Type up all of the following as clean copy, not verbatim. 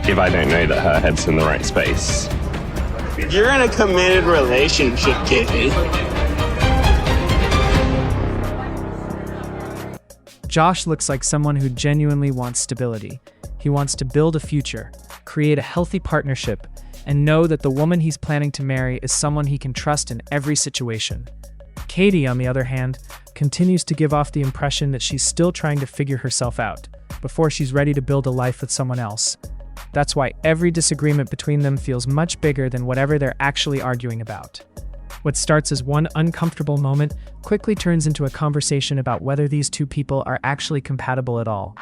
if I don't know that her head's in the right space. You're in a committed relationship, Catie. Josh looks like someone who genuinely wants stability. He wants to build a future, create a healthy partnership, and know that the woman he's planning to marry is someone he can trust in every situation. Catie, on the other hand, continues to give off the impression that she's still trying to figure herself out before she's ready to build a life with someone else. That's why every disagreement between them feels much bigger than whatever they're actually arguing about. What starts as one uncomfortable moment quickly turns into a conversation about whether these two people are actually compatible at all.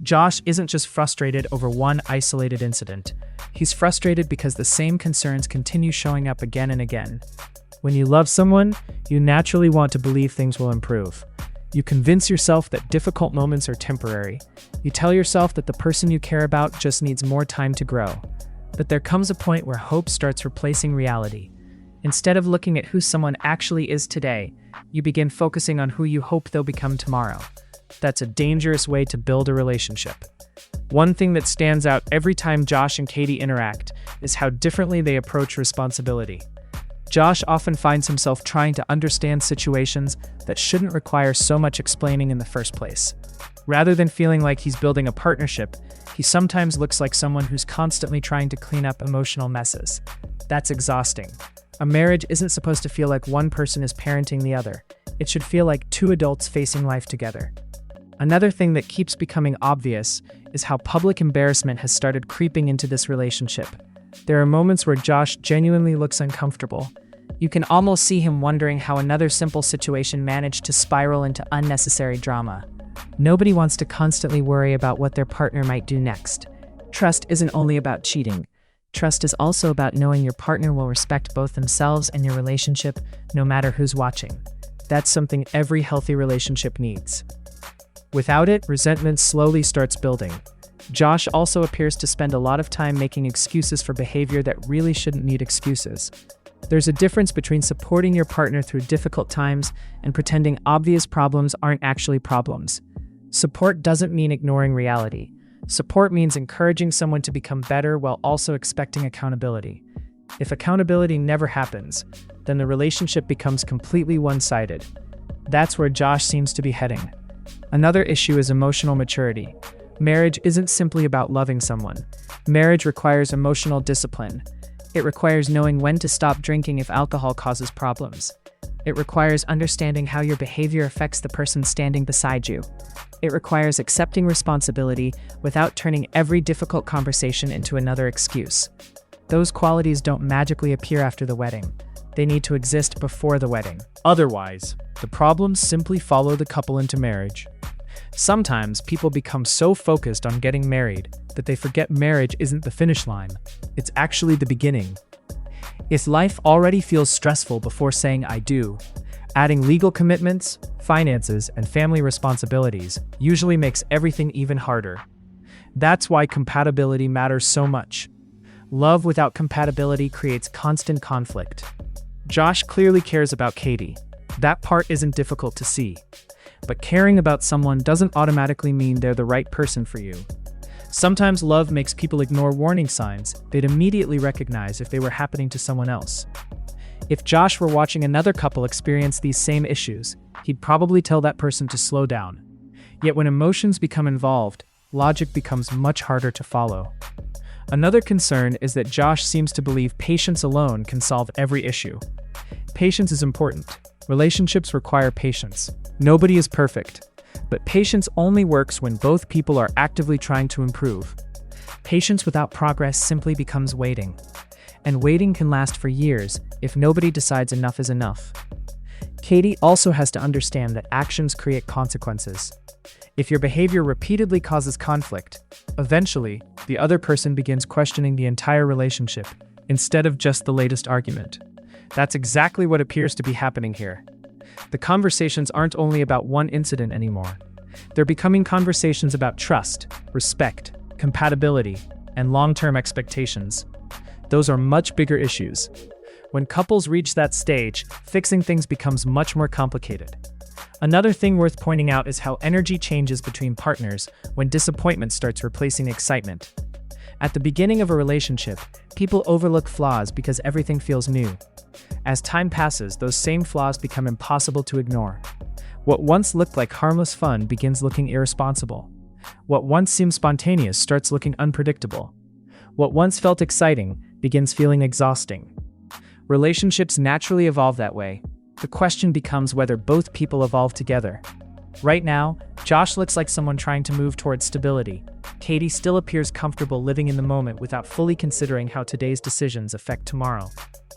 Josh isn't just frustrated over one isolated incident. He's frustrated because the same concerns continue showing up again and again. When you love someone, you naturally want to believe things will improve. You convince yourself that difficult moments are temporary. You tell yourself that the person you care about just needs more time to grow. But there comes a point where hope starts replacing reality. Instead of looking at who someone actually is today, you begin focusing on who you hope they'll become tomorrow. That's a dangerous way to build a relationship. One thing that stands out every time Josh and Catie interact is how differently they approach responsibility. Josh often finds himself trying to understand situations that shouldn't require so much explaining in the first place. Rather than feeling like he's building a partnership, he sometimes looks like someone who's constantly trying to clean up emotional messes. That's exhausting. A marriage isn't supposed to feel like one person is parenting the other. It should feel like two adults facing life together. Another thing that keeps becoming obvious is how public embarrassment has started creeping into this relationship. There are moments where Josh genuinely looks uncomfortable. You can almost see him wondering how another simple situation managed to spiral into unnecessary drama. Nobody wants to constantly worry about what their partner might do next. Trust isn't only about cheating. Trust is also about knowing your partner will respect both themselves and your relationship, no matter who's watching. That's something every healthy relationship needs. Without it, resentment slowly starts building. Josh also appears to spend a lot of time making excuses for behavior that really shouldn't need excuses. There's a difference between supporting your partner through difficult times and pretending obvious problems aren't actually problems. Support doesn't mean ignoring reality. Support means encouraging someone to become better while also expecting accountability. If accountability never happens, then the relationship becomes completely one-sided. That's where Josh seems to be heading. Another issue is emotional maturity. Marriage isn't simply about loving someone. Marriage requires emotional discipline. It requires knowing when to stop drinking if alcohol causes problems. It requires understanding how your behavior affects the person standing beside you. It requires accepting responsibility without turning every difficult conversation into another excuse. Those qualities don't magically appear after the wedding. They need to exist before the wedding. Otherwise, the problems simply follow the couple into marriage. Sometimes people become so focused on getting married that they forget marriage isn't the finish line. It's actually the beginning. If life already feels stressful before saying I do, adding legal commitments, finances, and family responsibilities usually makes everything even harder. That's why compatibility matters so much. Love without compatibility creates constant conflict. Josh clearly cares about Catie. That part isn't difficult to see. But caring about someone doesn't automatically mean they're the right person for you. Sometimes love makes people ignore warning signs they'd immediately recognize if they were happening to someone else. If Josh were watching another couple experience these same issues, he'd probably tell that person to slow down. Yet when emotions become involved, logic becomes much harder to follow. Another concern is that Josh seems to believe patience alone can solve every issue. Patience is important. Relationships require patience. Nobody is perfect, but patience only works when both people are actively trying to improve. Patience without progress simply becomes waiting. And waiting can last for years if nobody decides enough is enough. Catie also has to understand that actions create consequences. If your behavior repeatedly causes conflict, eventually, the other person begins questioning the entire relationship instead of just the latest argument. That's exactly what appears to be happening here. The conversations aren't only about one incident anymore. They're becoming conversations about trust, respect, compatibility, and long-term expectations. Those are much bigger issues. When couples reach that stage, fixing things becomes much more complicated. Another thing worth pointing out is how energy changes between partners when disappointment starts replacing excitement. At the beginning of a relationship, people overlook flaws because everything feels new. As time passes, those same flaws become impossible to ignore. What once looked like harmless fun begins looking irresponsible. What once seemed spontaneous starts looking unpredictable. What once felt exciting begins feeling exhausting. Relationships naturally evolve that way. The question becomes whether both people evolve together. Right now, Josh looks like someone trying to move towards stability. Catie still appears comfortable living in the moment without fully considering how today's decisions affect tomorrow.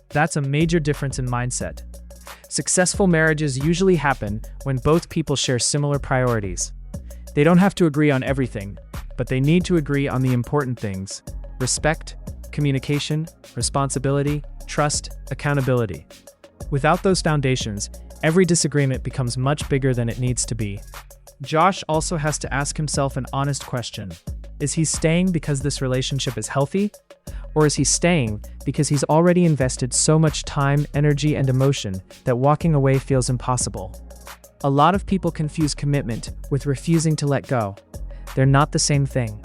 That's a major difference in mindset. Successful marriages usually happen when both people share similar priorities. They don't have to agree on everything, but they need to agree on the important things: respect, communication, responsibility, trust, accountability. Without those foundations, every disagreement becomes much bigger than it needs to be. Josh also has to ask himself an honest question. Is he staying because this relationship is healthy? Or is he staying because he's already invested so much time, energy, and emotion that walking away feels impossible? A lot of people confuse commitment with refusing to let go. They're not the same thing.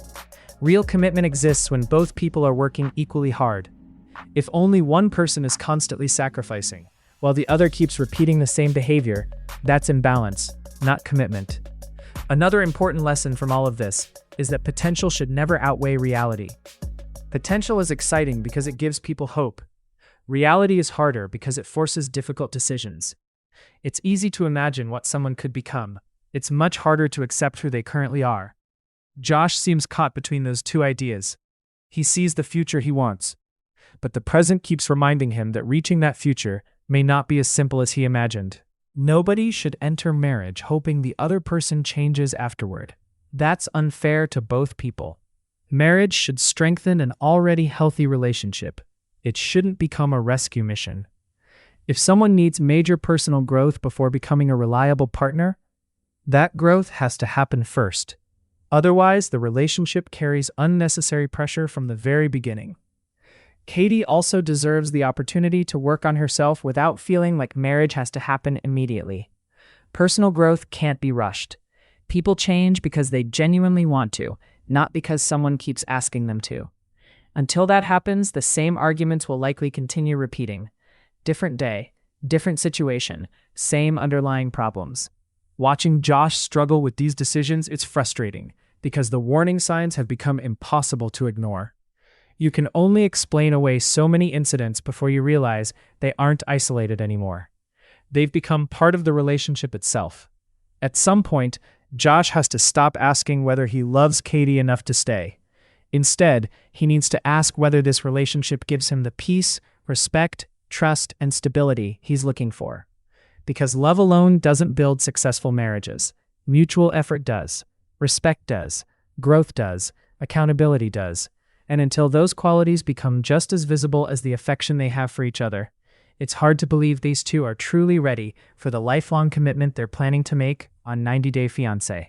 Real commitment exists when both people are working equally hard. If only one person is constantly sacrificing, while the other keeps repeating the same behavior, that's imbalance, not commitment. Another important lesson from all of this is that potential should never outweigh reality. Potential is exciting because it gives people hope. Reality is harder because it forces difficult decisions. It's easy to imagine what someone could become. It's much harder to accept who they currently are. Josh seems caught between those two ideas. He sees the future he wants, but the present keeps reminding him that reaching that future may not be as simple as he imagined. Nobody should enter marriage hoping the other person changes afterward. That's unfair to both people. Marriage should strengthen an already healthy relationship. It shouldn't become a rescue mission. If someone needs major personal growth before becoming a reliable partner, that growth has to happen first. Otherwise, the relationship carries unnecessary pressure from the very beginning. Catie also deserves the opportunity to work on herself without feeling like marriage has to happen immediately. Personal growth can't be rushed. People change because they genuinely want to, not because someone keeps asking them to. Until that happens, the same arguments will likely continue repeating. Different day, different situation, same underlying problems. Watching Josh struggle with these decisions, it's frustrating because the warning signs have become impossible to ignore. You can only explain away so many incidents before you realize they aren't isolated anymore. They've become part of the relationship itself. At some point, Josh has to stop asking whether he loves Catie enough to stay. Instead, he needs to ask whether this relationship gives him the peace, respect, trust, and stability he's looking for. Because love alone doesn't build successful marriages. Mutual effort does. Respect does. Growth does. Accountability does. And until those qualities become just as visible as the affection they have for each other, it's hard to believe these two are truly ready for the lifelong commitment they're planning to make on 90 Day Fiancé.